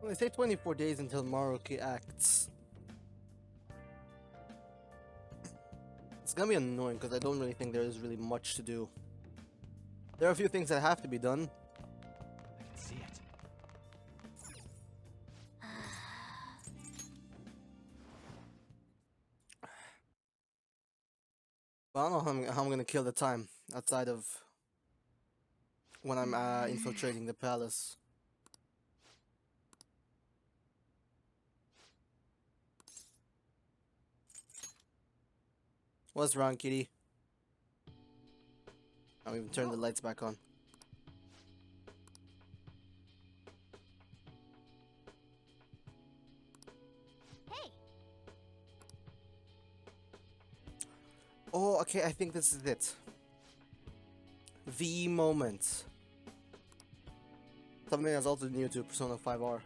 Well, they say 24 days until Maruki acts. It's gonna be annoying because I don't really think there is really much to do. There are a few things that have to be done. I can see it. But I don't know how I'm gonna kill the time outside of when I'm infiltrating the palace. What's wrong, kitty? I'll even turn the lights back on. Hey. Oh, okay, I think this is it. The moment. Something that's also new to Persona 5R.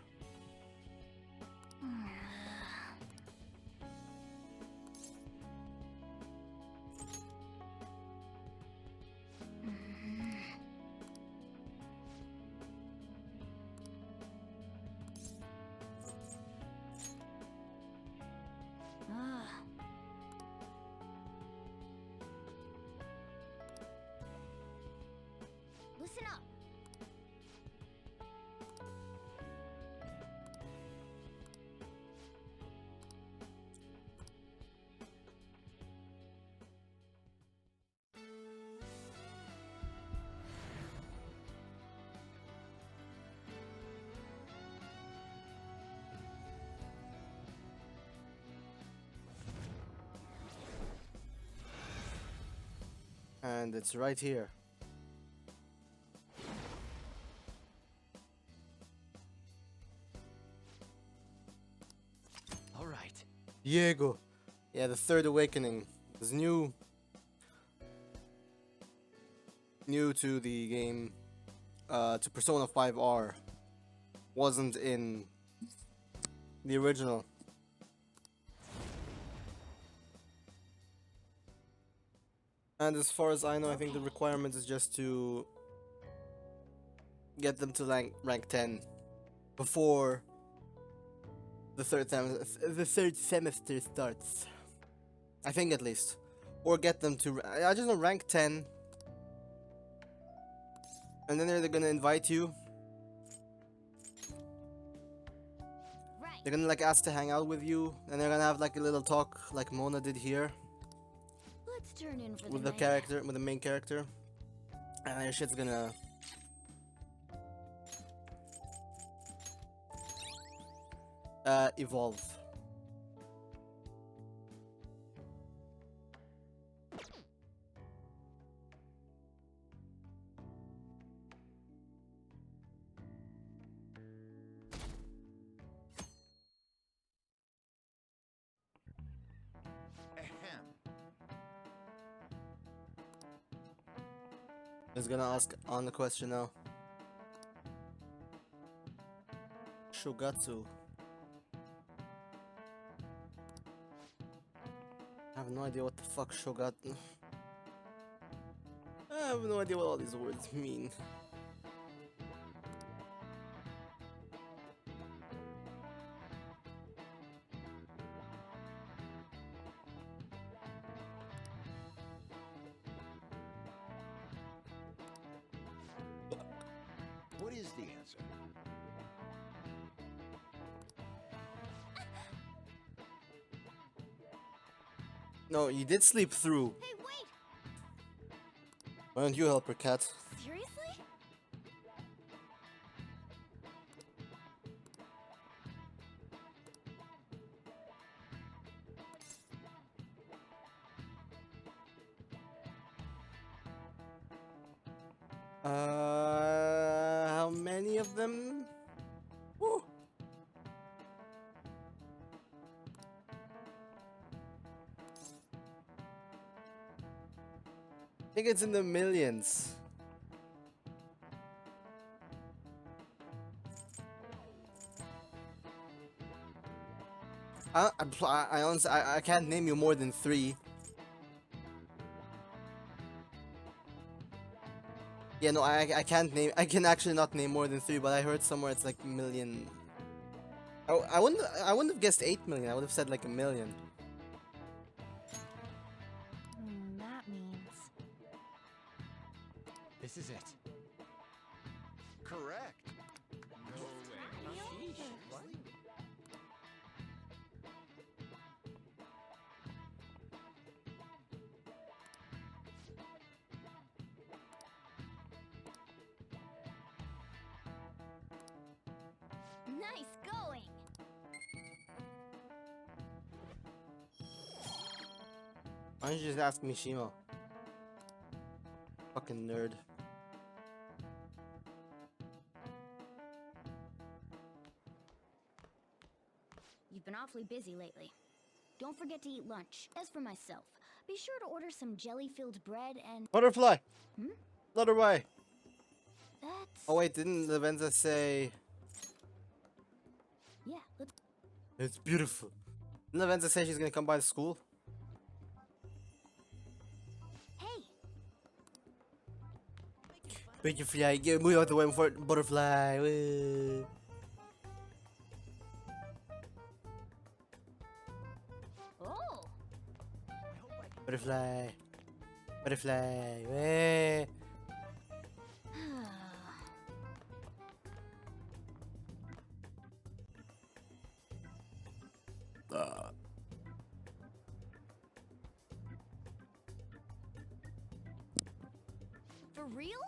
Listen up. And it's right here. All right. Diego. Yeah, the third awakening is new to the game, to Persona 5R. Wasn't in the original. And as far as I know, I think the requirement is just to get them to rank 10 before the third semester starts. I think at least, or get them to. I just know rank 10, and then they're gonna invite you. Right. They're gonna like ask to hang out with you, and they're gonna have like a little talk, like Mona did here, Let's turn in for with the the night. character, with the main character, and your shit's gonna. Evolve. Ahem. Is gonna ask on the question now. Shogatsu. I have no idea what the fuck Shogatsu. I have no idea what all these words mean. What is the answer? No, you did sleep through. Hey, wait! Why don't you help her, cat? Seriously? How many of them? Woo. I think it's in the millions. I honestly, I can't name you more than 3. Yeah, no, I can't name. I can actually not name more than 3, but I heard somewhere it's like million. I wouldn't have guessed 8 million. I would have said like a million. That means. This is it. Correct. No way. What? Nice going. Why don't you just ask Mishima? Fucking nerd. You've been awfully busy lately. Don't forget to eat lunch. As for myself, be sure to order some jelly-filled bread and... Butterfly! Hmm? Let her away! That's... Oh wait, didn't Lavenza say... Yeah, let's... It's beautiful. Didn't Lavenza say she's gonna come by the school? Hey! Butterfly, move out the way before Butterfly! Woo. Oh! Butterfly! Butterfly! Woo. For real?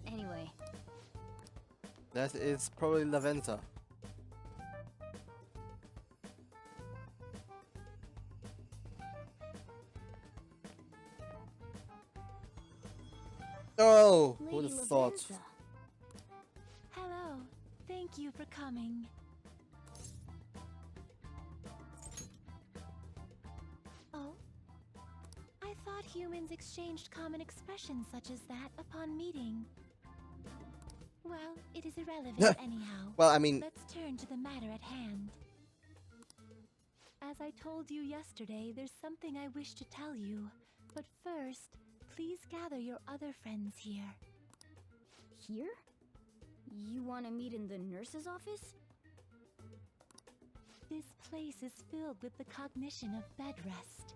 Anyway, That is probably Lavenza. Oh, who would Lady have thought? Lavenza. Hello. Thank you for coming. Oh? I thought humans exchanged common expressions such as that upon meeting. Well, it is irrelevant anyhow. Well, I mean, Let's turn to the matter at hand. As I told you yesterday, there's something I wish to tell you. But first, please gather your other friends here. Here? You want to meet in the nurse's office? This place is filled with the cognition of bed rest.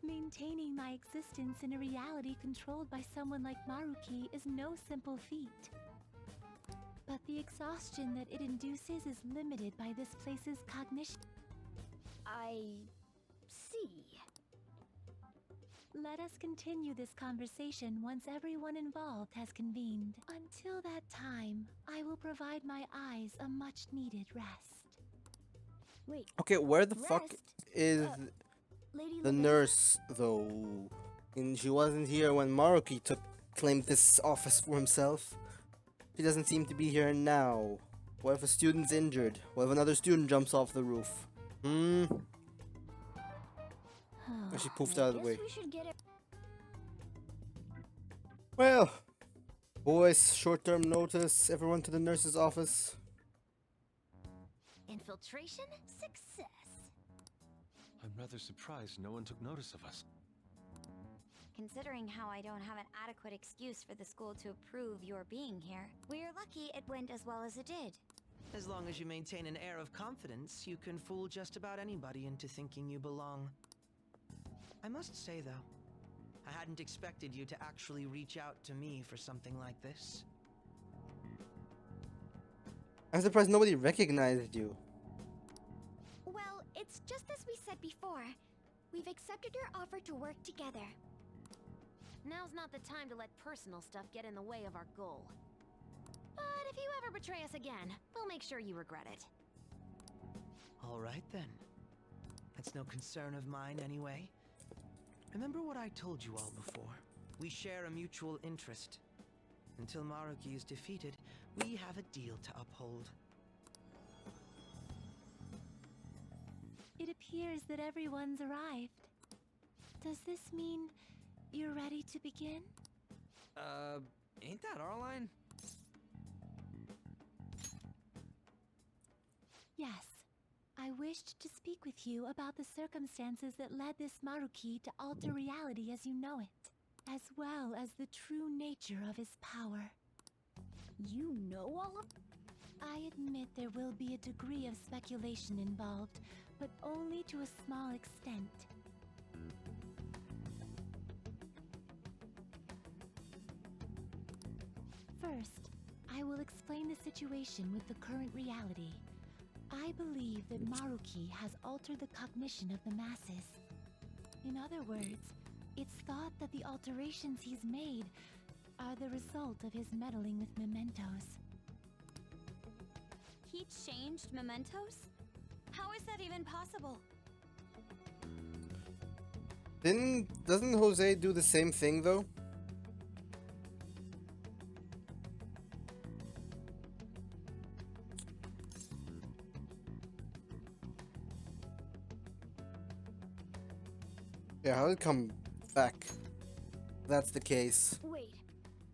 Maintaining my existence in a reality controlled by someone like Maruki is no simple feat. But the exhaustion that it induces is limited by this place's cognition. I... see. Let us continue this conversation once everyone involved has convened. Until that time, I will provide my eyes a much-needed rest. Wait, okay, where the fuck Rest? is Lady the Lavenza? nurse though? And she wasn't here when Maruki claimed this office for himself. She doesn't seem to be here now. What if a student's injured? What if another student jumps off the roof? Hmm. She poofed I out of the guess way. we should get it. Well, boys, short-term notice. Everyone to the nurse's office. Infiltration success. I'm rather surprised no one took notice of us. Considering how I don't have an adequate excuse for the school to approve your being here, we're lucky it went as well as it did. As long as you maintain an air of confidence, you can fool just about anybody into thinking you belong. I must say, though, I hadn't expected you to actually reach out to me for something like this. I'm surprised nobody recognized you. Well, it's just as we said before. We've accepted your offer to work together. Now's not the time to let personal stuff get in the way of our goal. But if you ever betray us again, we'll make sure you regret it. All right, then. That's no concern of mine, anyway. Remember what I told you all before. We share a mutual interest. Until Maruki is defeated, we have a deal to uphold. It appears that everyone's arrived. Does this mean you're ready to begin? Ain't that our line? Yes. I wish wished to speak with you about the circumstances that led this Maruki to alter reality as you know it, as well as the true nature of his power. You know all of... I admit there will be a degree of speculation involved, but only to a small extent. First, I will explain the situation with the current reality. I believe that Maruki has altered the cognition of the masses. In other words, it's thought that the alterations he's made are the result of his meddling with mementos. He changed mementos? How is that even possible? Doesn't Jose do the same thing though? Yeah, how did it come back? That's the case. Wait,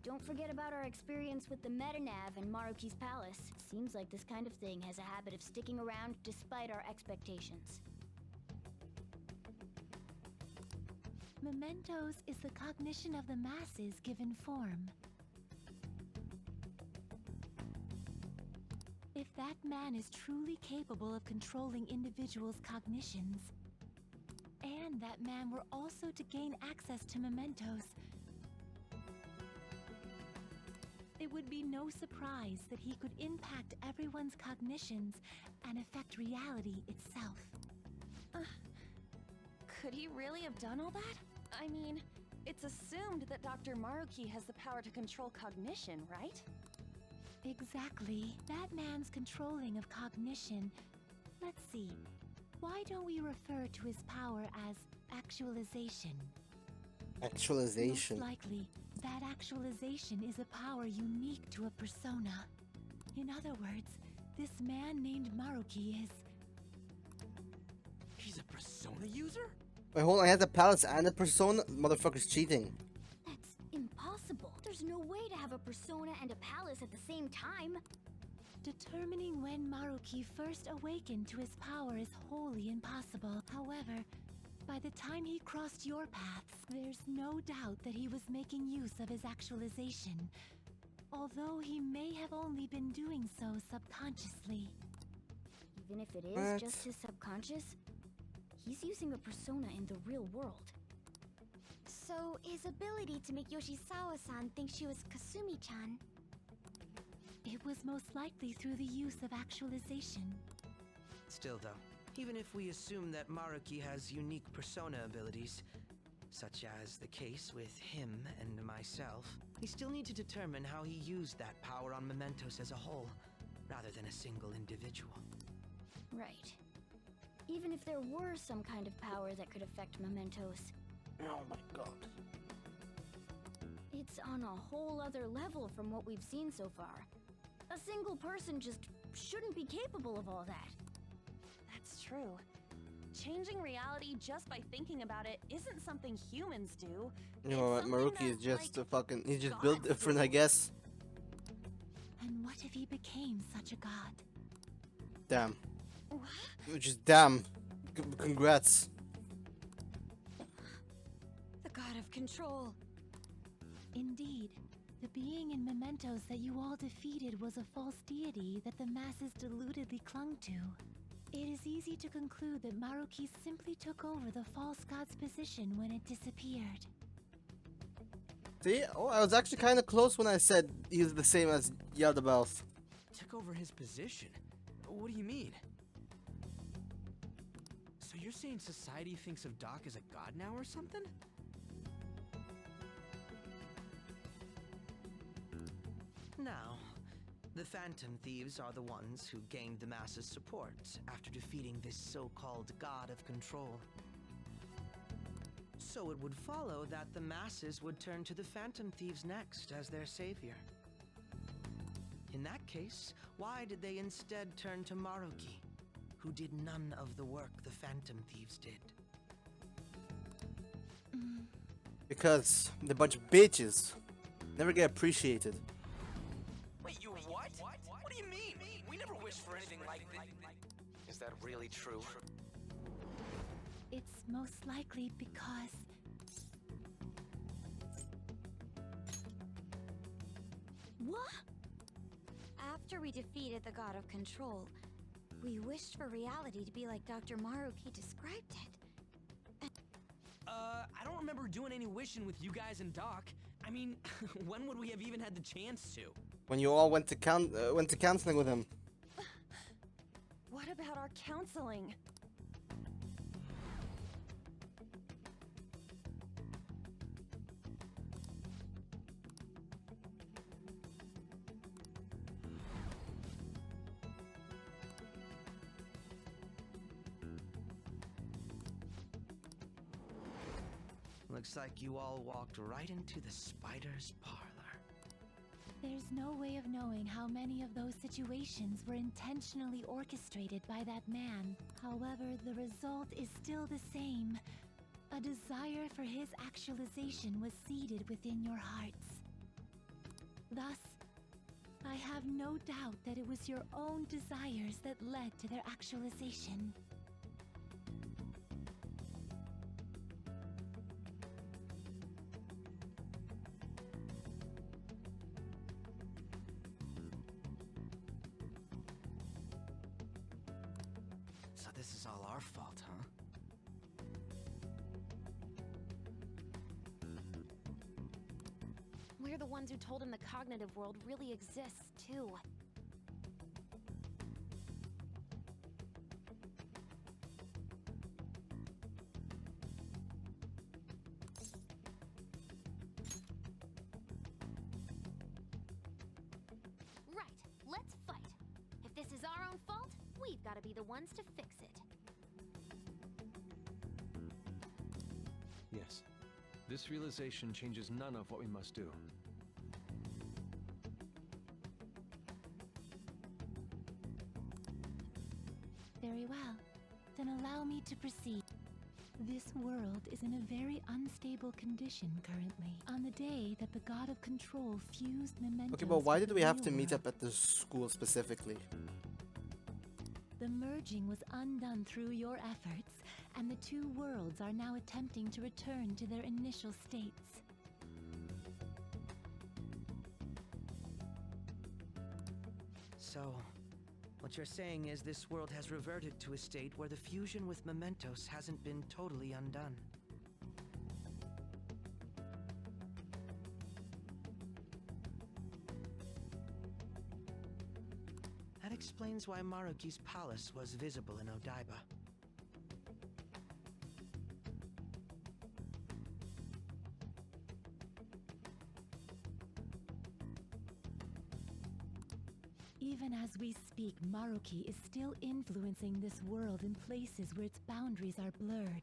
don't forget about our experience with the Metanav and Maruki's palace. Seems like this kind of thing has a habit of sticking around despite our expectations. Mementos is the cognition of the masses given form. If that man is truly capable of controlling individuals' cognitions, and that man were also to gain access to mementos, it would be no surprise that he could impact everyone's cognitions and affect reality itself. Could he really have done all that? I mean, it's assumed that Dr. Maruki has the power to control cognition, right? Exactly. That man's controlling of cognition. Let's see. Why don't we refer to his power as actualization? Actualization. Most likely, that actualization is a power unique to a persona. In other words, this man named Maruki is... He's a persona user? Wait, hold on, I have the palace and the persona? Motherfucker's cheating. That's impossible. There's no way to have a persona and a palace at the same time. Determining when Maruki first awakened to his power is wholly impossible. However, by the time he crossed your paths, there's no doubt that he was making use of his actualization, although he may have only been doing so subconsciously. Even if it is What? just his subconscious, he's using a persona in the real world. So, his ability to make Yoshizawa-san think she was Kasumi-chan. It was most likely through the use of actualization. Still though, even if we assume that Maruki has unique persona abilities, such as the case with him and myself, we still need to determine how he used that power on mementos as a whole, rather than a single individual. Right. Even if there were some kind of power that could affect mementos, Oh my god. it's on a whole other level from what we've seen so far. A single person just shouldn't be capable of all that. That's true. Changing reality just by thinking about it isn't something humans do. You know what, It's Maruki something is that, just like, a fucking... He's just gods built different, do. I guess. And what if he became such a god? Damn. Which is damn. Congrats. The god of control. Indeed, the being in mementos that you all defeated was a false deity that the masses deludedly clung to. It is easy to conclude that Maruki simply took over the false god's position when it disappeared. See? Oh, I was actually kind of close when I said he's the same as Yaldabaoth. Took over his position? What do you mean? So you're saying society thinks of Doc as a god now or something? Now, the Phantom Thieves are the ones who gained the masses' support after defeating this so-called god of control. So it would follow that the masses would turn to the Phantom Thieves next as their savior. In that case, why did they instead turn to Maruki, who did none of the work the Phantom Thieves did? Because they're a bunch of bitches. Never get appreciated. Wait, you what? What do you mean? We never wished for anything like this. Is that that really true? It's most likely because What? After we defeated the god of control, we wished for reality to be like Dr. Maruki described it. I don't remember doing any wishing with you guys and Doc. I mean, when would we have even had the chance to? When you all went to counseling with him. What about our counseling? Looks like you all walked right into the spider's parlor. there's no way of knowing how many of those situations were intentionally orchestrated by that man. However, the result is still the same. A desire for his actualization was seeded within your hearts. Thus, I have no doubt that it was your own desires that led to their actualization. So this is all our fault, huh? We're the ones who told him the cognitive world really exists, too. Right, let's fight. If this is our own fault, we've got to be the ones to fix it. Yes. This realization changes none of what we must do. Very well. Then allow me to proceed. This world is in a very unstable condition currently. On the day that the god of control fused mementos Okay, but why with did the we have real to meet world, up at the school specifically? the merging was undone through your efforts, and the two worlds are now attempting to return to their initial states. So, what you're saying is this world has reverted to a state where the fusion with mementos hasn't been totally undone. That explains why Maruki's palace was visible in Odaiba. Even as we speak, Maruki is still influencing this world in places where its boundaries are blurred.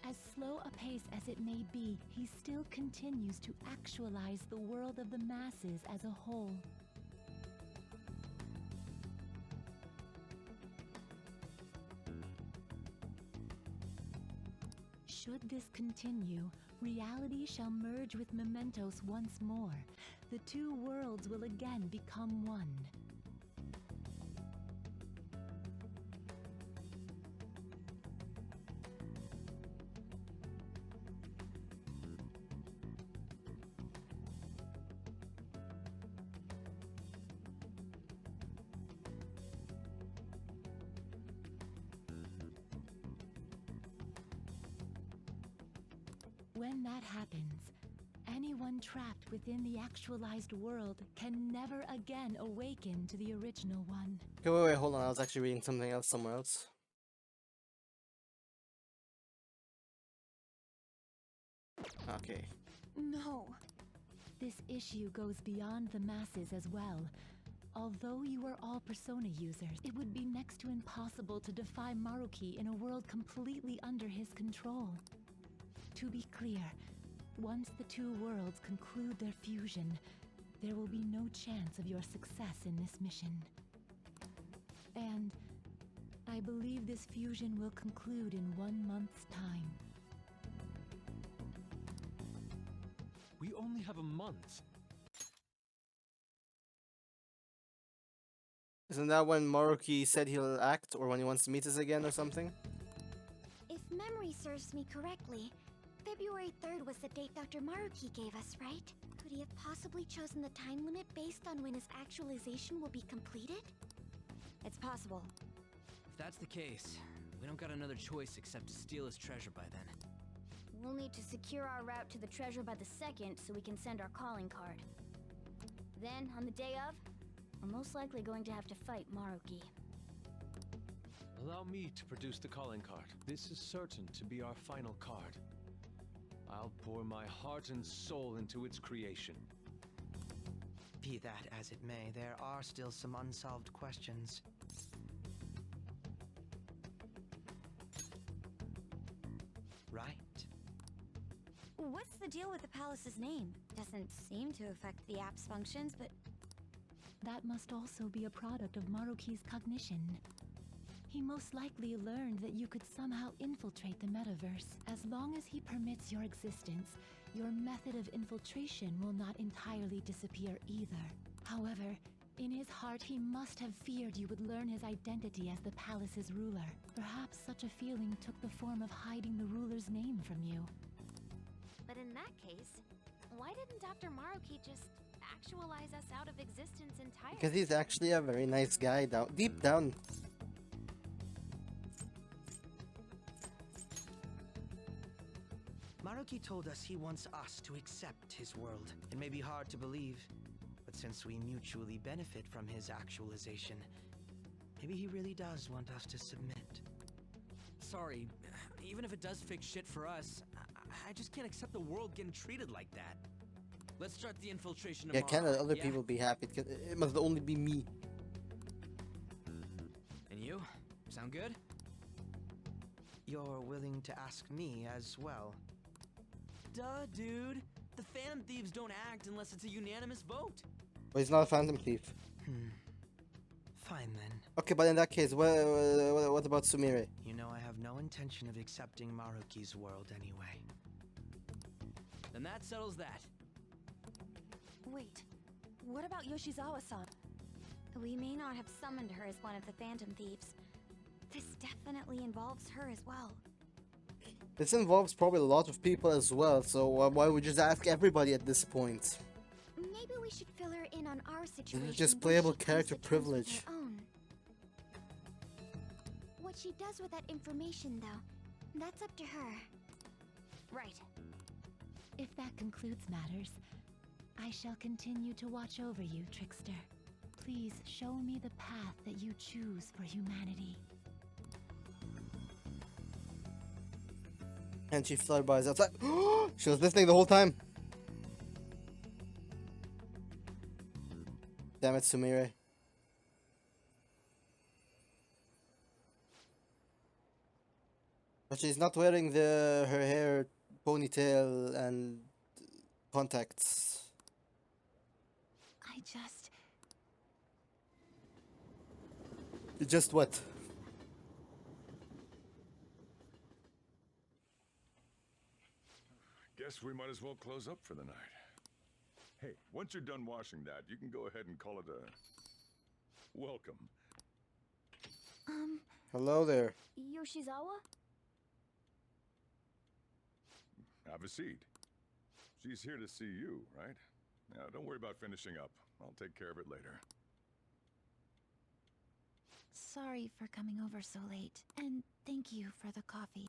As slow a pace as it may be, he still continues to actualize the world of the masses as a whole. Should this continue, reality shall merge with mementos once more. The two worlds will again become one. When that happens, anyone trapped within the actualized world can never again awaken to the original one. Okay, wait, hold on. I was actually reading something else somewhere else. Okay. No. This issue goes beyond the masses as well. Although you are all Persona users, it would be next to impossible to defy Maruki in a world completely under his control. To be clear, once the two worlds conclude their fusion, there will be no chance of your success in this mission. And I believe this fusion will conclude in 1 month's time. We only have a month. Isn't that when Maruki said he'll act, or when he wants to meet us again or something? If memory serves me correctly, February 3rd was the date Dr. Maruki gave us, right? Could he have possibly chosen the time limit based on when his actualization will be completed? It's possible. If that's the case, we don't got another choice except to steal his treasure by then. We'll need to secure our route to the treasure by the 2nd so we can send our calling card. Then, on the day of, we're most likely going to have to fight Maruki. Allow me to produce the calling card. This is certain to be our final card. I'll pour my heart and soul into its creation. Be that as it may, there are still some unsolved questions. Right. What's the deal with the palace's name? Doesn't seem to affect the app's functions, but That must also be a product of Maruki's cognition. He most likely learned that you could somehow infiltrate the metaverse. As long as he permits your existence, your method of infiltration will not entirely disappear either. However, in his heart he must have feared you would learn his identity as the palace's ruler. Perhaps such a feeling took the form of hiding the ruler's name from you. But in that case, why didn't Dr. Maruki just actualize us out of existence entirely? Because he's actually a very nice guy deep down. Maruki told us he wants us to accept his world. It may be hard to believe, but since we mutually benefit from his actualization, maybe he really does want us to submit. Sorry, even if it does fix shit for us, I just can't accept the world getting treated like that. Let's start the infiltration Yeah, tomorrow. can't other yeah? people be happy? It must only be me. And you? Sound good? You're willing to ask me as well. Duh, dude. The Phantom Thieves don't act unless it's a unanimous vote. But he's not a phantom thief. Fine then. Okay, but in that case, what about Sumire? You know I have no intention of accepting Maruki's world anyway. Then that settles that. wait. What about Yoshizawa-san? We may not have summoned her as one of the Phantom Thieves. This definitely involves her as well. This involves probably a lot of people as well, so why would we just ask everybody at this point? Maybe we should fill her in on our situation. just when playable she comes character to terms with privilege. her own. What she does with that information, though, that's up to her. Right. If that concludes matters, I shall continue to watch over you, Trickster. Please show me the path that you choose for humanity. And she flutterbies outside. She was listening the whole time. Damn it, Sumire. But she's not wearing her hair ponytail and contacts. I just... Just what? Guess we might as well close up for the night. Hey, once you're done washing that, you can go ahead and call it a welcome. Hello there. Yoshizawa? Have a seat. She's here to see you, right? Now, don't worry about finishing up. I'll take care of it later. Sorry for coming over so late, and thank you for the coffee.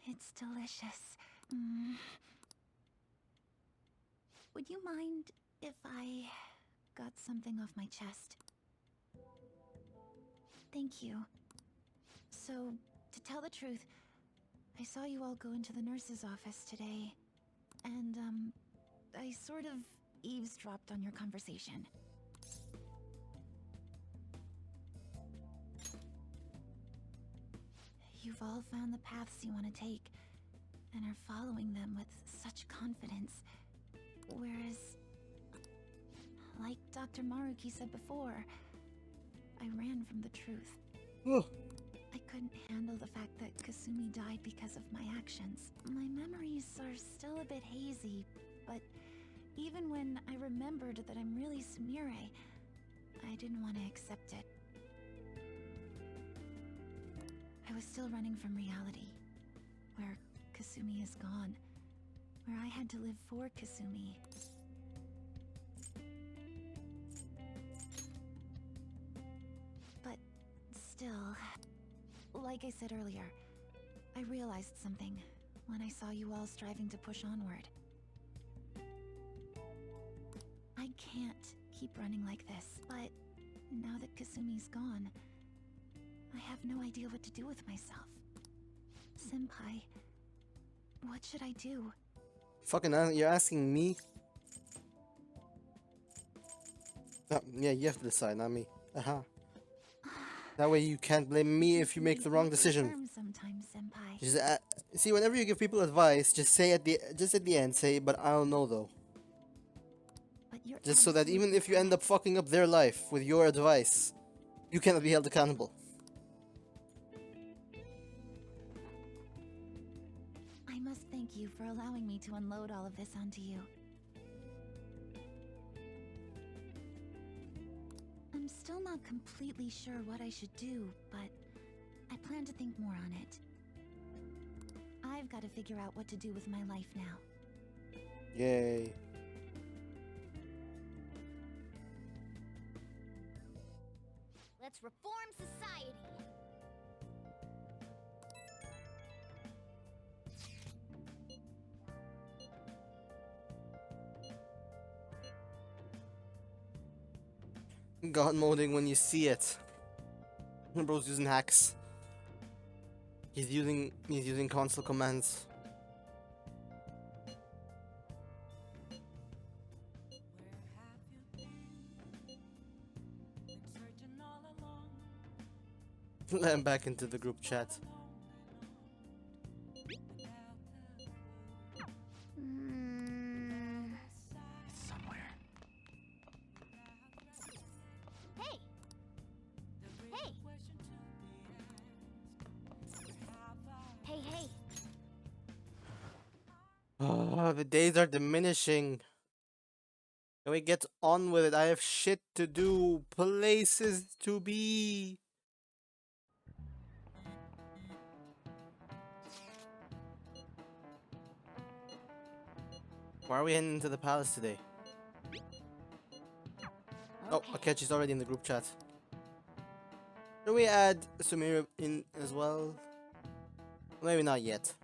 It's delicious. Would you mind if I got something off my chest? Thank you. So, to tell the truth, I saw you all go into the nurse's office today, and, I sort of eavesdropped on your conversation. You've all found the paths you want to take, and are following them with such confidence. Whereas, like Dr. Maruki said before, I ran from the truth. Ugh. I couldn't handle the fact that Kasumi died because of my actions. My memories are still a bit hazy, but even when I remembered that I'm really Sumire, I didn't want to accept it. I was still running from reality, where Kasumi is gone, where I had to live for Kasumi. But still, like I said earlier, I realized something when I saw you all striving to push onward. I can't keep running like this, but now that Kasumi's gone, I have no idea what to do with myself. Senpai, what should I do? You're asking me? Yeah, you have to decide, not me. That way you can't blame me if you make the wrong decision. Sometimes, Senpai. Just, see, whenever you give people advice, just say at the end, say, "But I don't know though." But you're Just so that even if you end up fucking up their life with your advice, you cannot be held accountable. I must thank you for allowing me to unload all of this onto you. I'm still not completely sure what I should do, but I plan to think more on it. I've got to figure out what to do with my life now. Yay. Let's reform society. God moding when you see it. Bro's using hacks. He's using console commands. Let him back into the group chat. Somewhere. Hey! Hey! Hey, hey! Oh, the days are diminishing. Can we get on with it? I have shit to do, places to be. Why are we heading into the palace today? Oh, Akechi's already in the group chat. Can we add Sumire in as well? Maybe not yet.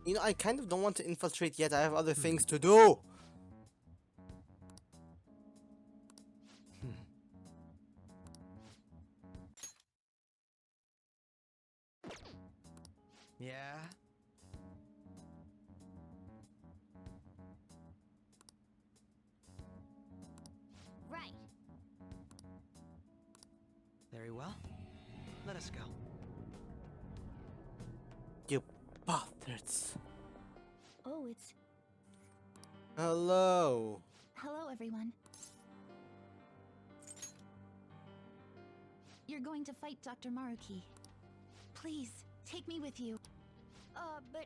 You know, I kind of don't want to infiltrate yet. I have other things to do. Yeah? Right. Very well. Let us go. You bastards. Oh, it's... Hello. Hello, everyone. You're going to fight Dr. Maruki. Please, take me with you. But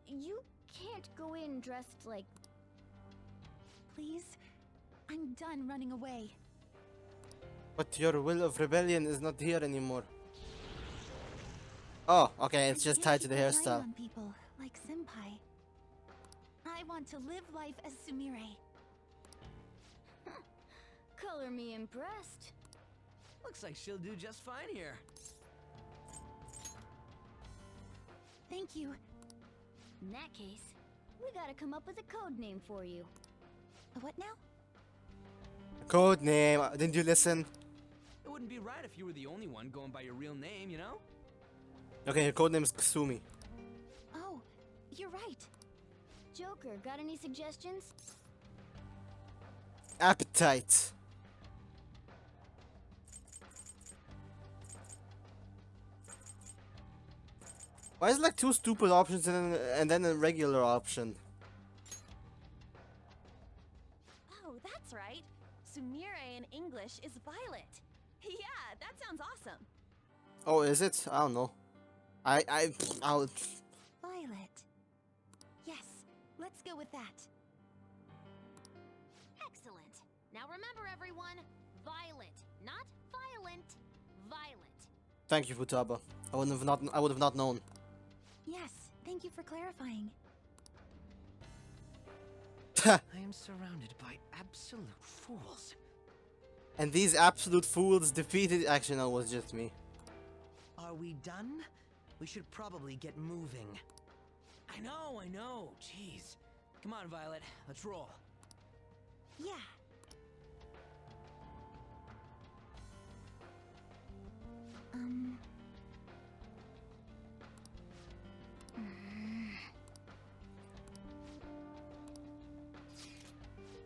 you can't go in dressed like... Please? I'm done running away. But your will of rebellion is not here anymore. Oh, okay, it's just tied to the I can't keep relying hairstyle. on people like Senpai. I want to live life as Sumire. Color me impressed. Looks like she'll do just fine here. Thank you. In that case, we gotta come up with a code name for you. What now? Code name. Didn't you listen? It wouldn't be right if you were the only one going by your real name, you know? Okay, her code name is Kasumi. Oh, you're right. Joker, got any suggestions? Appetite. Why is it like two stupid options and then a regular option? Oh, that's right. Sumire in English is violet. Yeah, that sounds awesome. Oh, is it? I don't know. I'll. Violet. Yes, let's go with that. Excellent. Now remember, everyone, violet, not violent, violet. Thank you, Futaba. I would have not known. Yes, thank you for clarifying. I am surrounded by absolute fools. And these absolute fools defeated. Actually, no, it was just me. Are we done? We should probably get moving. I know. Jeez. Come on, Violet. Let's roll. Yeah.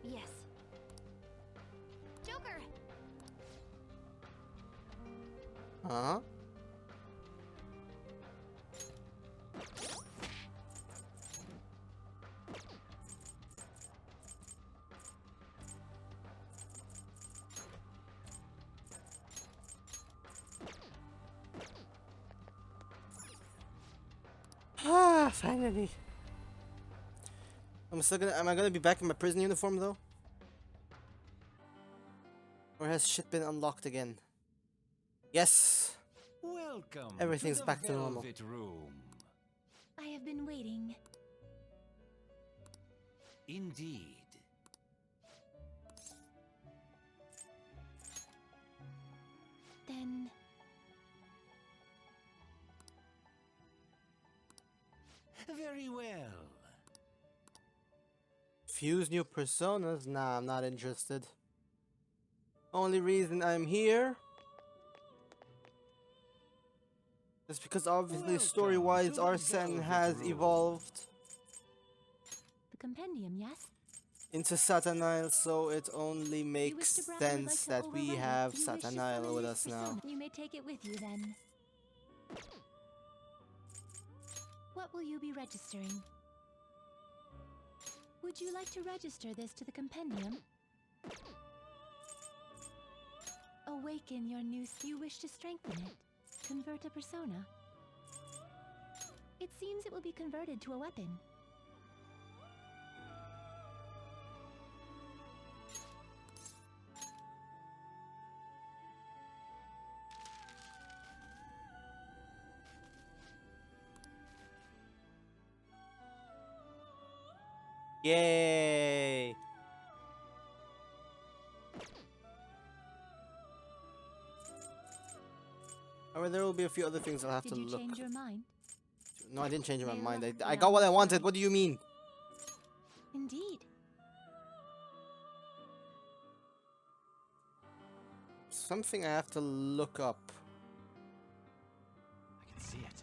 Yes. Joker! Huh? Ah, finally. Am I gonna be back in my prison uniform though? Or has shit been unlocked again? Yes! Welcome. Everything's to the back to normal. Velvet Room. I have been waiting. Indeed. Then Very well. Fuse new personas? Nah, I'm not interested. Only reason I'm here is because obviously Welcome story-wise to the Arsene Velvet has Room. evolved the compendium, yes? into Satanile, so it only You wish makes to brag, I would like sense to that we override it. have You wish to Satanile summon with this us now. persona. You may take it with you then. What will you be registering? Would you like to register this to the compendium? Awaken your new... You wish to strengthen it? Convert a persona? It seems it will be converted to a weapon. Yay! However, there will be a few other things I'll have Did to you look. change your mind? No, I didn't change my May mind. luck I be got on what I your wanted. side. What do you mean? Indeed. Something I have to look up. I can see it.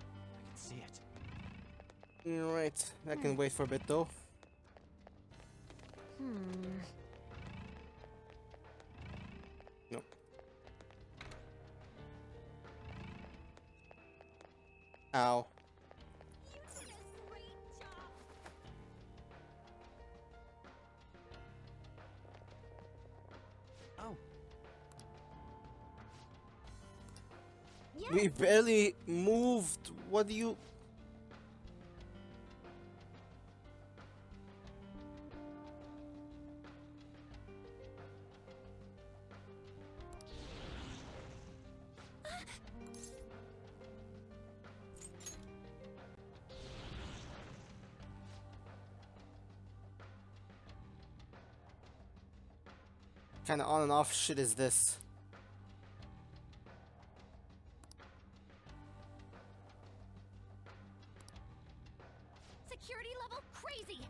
I can see it. Right, I can wait for a bit though. Nope. Ow. You did a great job. Oh, Yes. We barely moved. What do you... Kind of on and off shit is this? Security level crazy!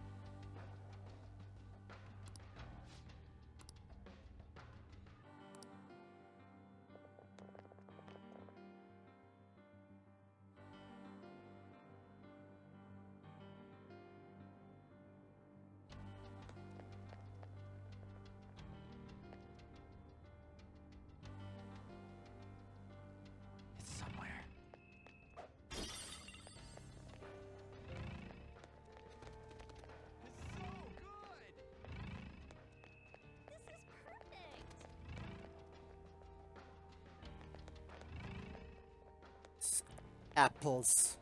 Apples.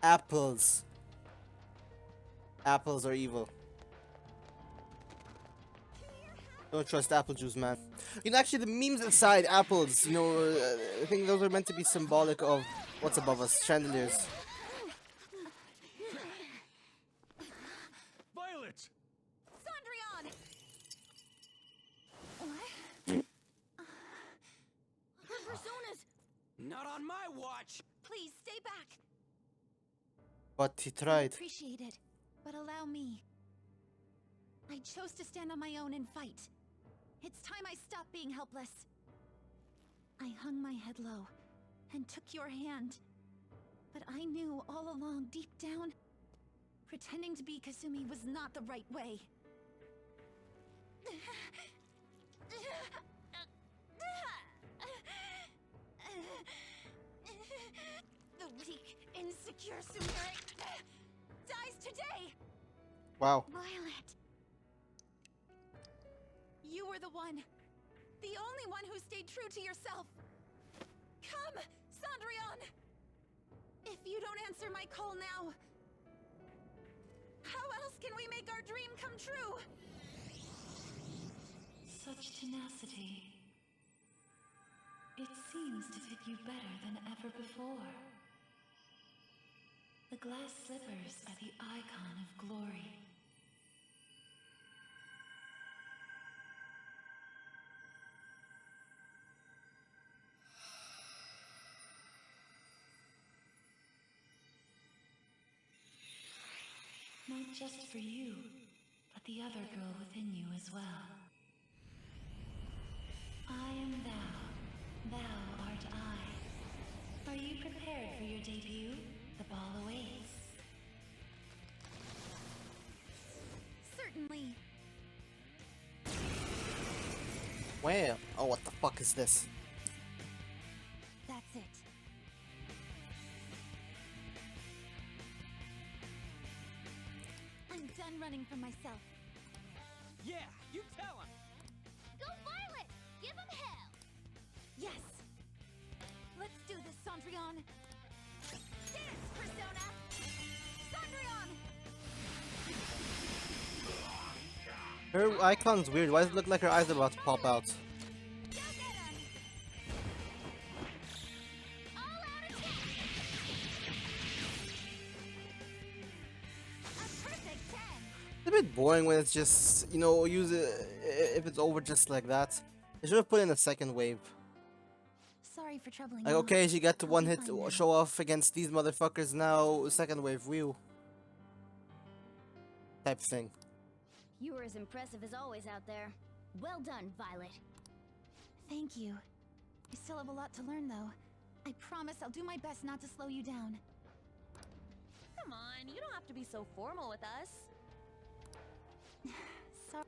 Apples. Apples are evil. Don't trust apple juice, man. You know, actually, the memes aside, apples, you know, I think those are meant to be symbolic of what's above us, chandeliers. Violet! Sondrian! Her personas! Not on my watch! Please, stay back! But he I tried. appreciate it, but allow me. I chose to stand on my own and fight. It's time I stop being helpless. I hung my head low and took your hand. But I knew all along, deep down, pretending to be Kasumi was not the right way. The weak, insecure Sumire dies today! Wow. Violet! You were the one. The only one who stayed true to yourself. Come, Sondrian! If you don't answer my call now, how else can we make our dream come true? Such tenacity. It seems to fit you better than ever before. The glass slippers are the icon of glory. Not just for you, but the other girl within you as well. I am thou, thou art I. Are you prepared for your debut? The ball awaits. Certainly. Well, oh, what the fuck is this? That's it. I'm done running from myself. Yeah, you tell him! Go Violet! Give him hell! Yes! Let's do this, Sondrian! Dance, Persona! Sondrian! Her icon's weird. Why does it look like her eyes are about to pop out? Go get him! All out attack! A perfect 10! It's a bit boring when it's just, you know, use it if it's over just like that. They should have put in a second wave. Sorry for troubling Like, you. okay, she got to I'll one be hit fine now. show off against these motherfuckers, now second wave, wheel. Type thing. You were as impressive as always out there. Well done, Violet. Thank you. I still have a lot to learn, though. I promise I'll do my best not to slow you down. Come on, you don't have to be so formal with us. Sorry.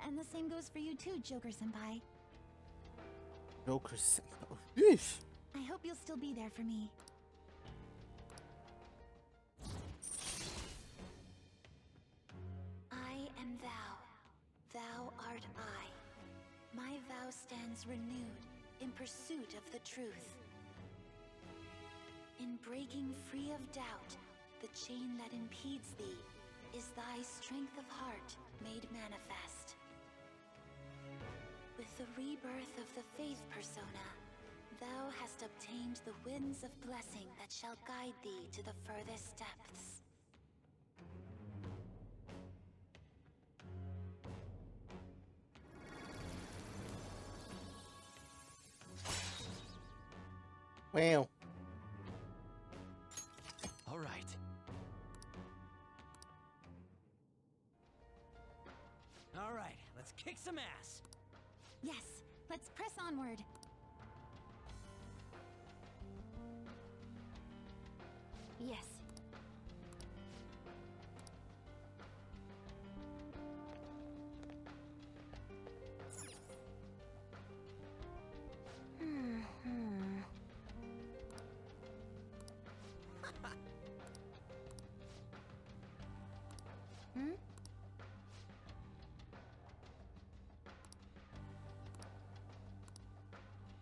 And the same goes for you too, Joker-senpai. Joker symbol. Yeesh. I hope you'll still be there for me. I am thou. Thou art I. My vow stands renewed in pursuit of the truth. In breaking free of doubt, the chain that impedes thee is thy strength of heart made manifest. With the rebirth of the faith persona, thou hast obtained the winds of blessing that shall guide thee to the furthest depths. Wow. All right. All right, let's kick some ass. Yes, let's press onward. Yes.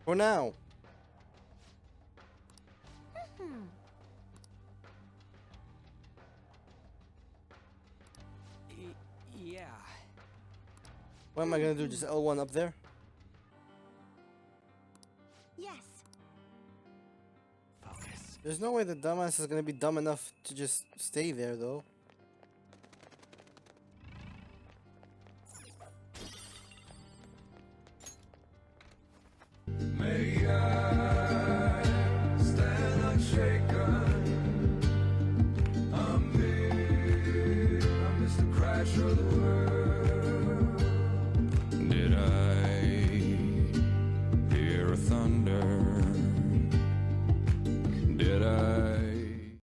For now. Hmm. What am I gonna do? Just L1 up there? Yes. Focus. There's no way the dumbass is gonna be dumb enough to just stay there, though. May I stand unshaken amidst the crash of the world? Did I hear a thunder?